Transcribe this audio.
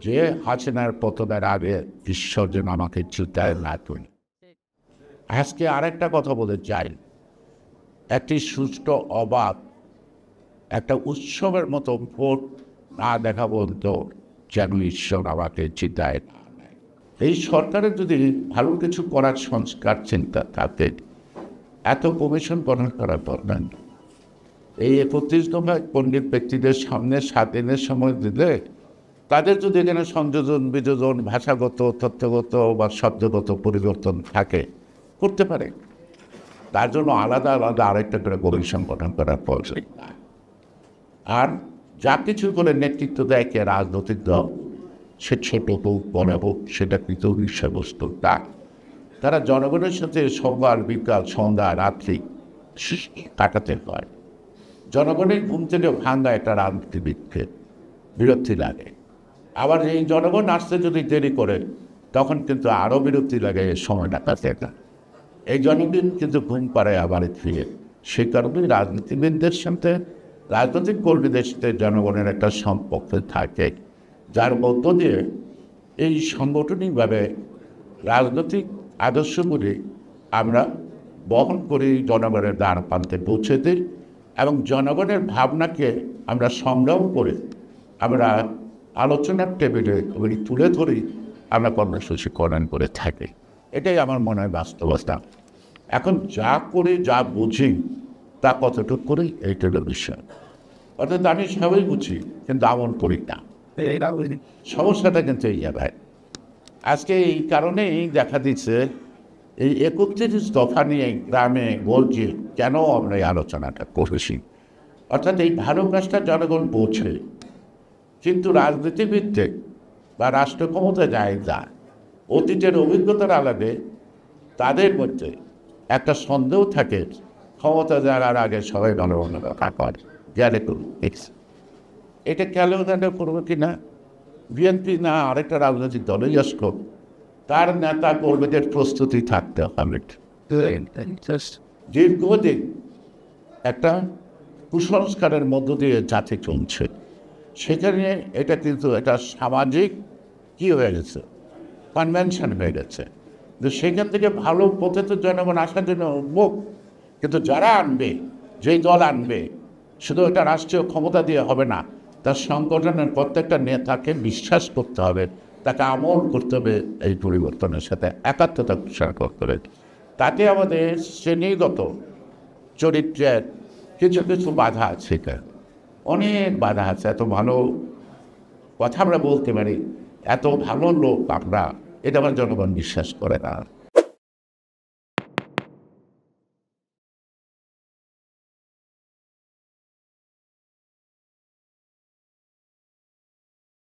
যে হাসিনার পতনের আগে ঈশ্বর যেন আমাকে চিন্তায় না করি। আজকে আরেকটা কথা বলে চাই, একটি সুষ্ঠু অবাধ একটা উৎসবের মতো ভোট না দেখা বলতো যেন ঈশ্বর আমাকে চিন্তায় না নেয়। এই সরকারের যদি ভালো কিছু করার সংস্কার চিন্তা থাকে, এত কমিশন গঠন করার দরকার নেই। এই 31 দফা পণ্ডিত ব্যক্তিদের সামনে 7 দিনের সময় দিলে তাদের যদি এখানে সংযোজন বিযোজন ভাষাগত তথ্যগত বা শব্দগত পরিবর্তন থাকে করতে পারে, তার জন্য আলাদা আলাদা আরেকটা করে কমিশন গঠন করার প্রয়োজন। আর যা কিছু করে নেতৃত্ব দেয় কে রাজনৈতিক দল, সে ছোট হোক বড় হোক, সেটা কিন্তু বিষয়বস্তু না। তারা জনগণের সাথে সোমবার বিকাল সন্ধ্যা রাত্রি কাটাতে হয়। জনগণের ঘুম থেকে ভাঙা একটা রাজনীতিবিদকে বিরক্তি লাগে। আবার এই জনগণ আসতে যদি দেরি করে তখন কিন্তু আরও বিরক্তি লাগে সময়টা কাছে। এই জনগণ কিন্তু ঘুম পাড়ায় আবার ফিরে। সেই কারণেই রাজনীতিবিদদের সাথে রাজনৈতিক কর্মীদের সাথে জনগণের একটা সম্পর্ক থাকে, যার মধ্য দিয়ে এই সাংগঠনিকভাবে রাজনৈতিক আদর্শগুলি আমরা বহন করি, জনগণের দ্বার প্রান্তে পৌঁছে দিই এবং জনগণের ভাবনাকে আমরা সংগ্রাম করে আমরা আলোচনার টেবিলে তুলে ধরি, আমরা কর্মসূচি প্রণয়ন করে থাকি। এটাই আমার মনে হয় বাস্তবতা। এখন যা করি যা বুঝি তা কতটুকু করি এইটার বিষয়। অর্থাৎ আমি সবাই বুঝি কিন্তু আমল করি না। সমস্যাটা কিন্তু এই ভাই, আজকে এই কারণেই দেখা দিচ্ছে এই 31 দফা নিয়ে গ্রামে গঞ্জে কেন আমরা এই আলোচনাটা করেছি। অর্থাৎ এই ভালো কাজটা জনগণ পৌঁছে, কিন্তু রাজনীতিবিদদের বা রাষ্ট্র ক্ষমতা যায় না, অতীতের অভিজ্ঞতার আলাদে তাদের মধ্যে একটা সন্দেহ থাকে ক্ষমতা যাওয়ার আগে সবাই জনগণের কথা করে গেলে করুন। এটা খেলেও দেখা করবো কি না, বিএনপি না আরেকটা রাজনৈতিক দলই আসলো, তার নেতা কর্মীদের প্রস্তুতি থাকতে হবে। দীর্ঘদিন একটা কুসংস্কারের মধ্য দিয়ে জাতি চলছে, সেখানে এটা কিন্তু একটা সামাজিক কী হয়ে গেছে, কনভেনশন হয়ে গেছে। তো সেখান থেকে ভালো পথে তো জনগণ আসার জন্য উন্মুখ, কিন্তু যারা আনবে, যেই দল আনবে, শুধু এটা রাষ্ট্রীয় ক্ষমতা দিয়ে হবে না, তার সংগঠনের প্রত্যেকটা নেতাকে বিশ্বাস করতে হবে, তাকে আমল করতে হবে, এই পরিবর্তনের সাথে একাত্মতা পোষণ করতে হবে। তাতে আমাদের শ্রেণীগত চরিত্রের কিছু কিছু বাধা আছে, এটা অনেক বাধা আছে। এত ভালো কথা আমরা বলতে পারি, এত ভালো লোক আমরা, এটা আমার জনগণ বিশ্বাস করে না।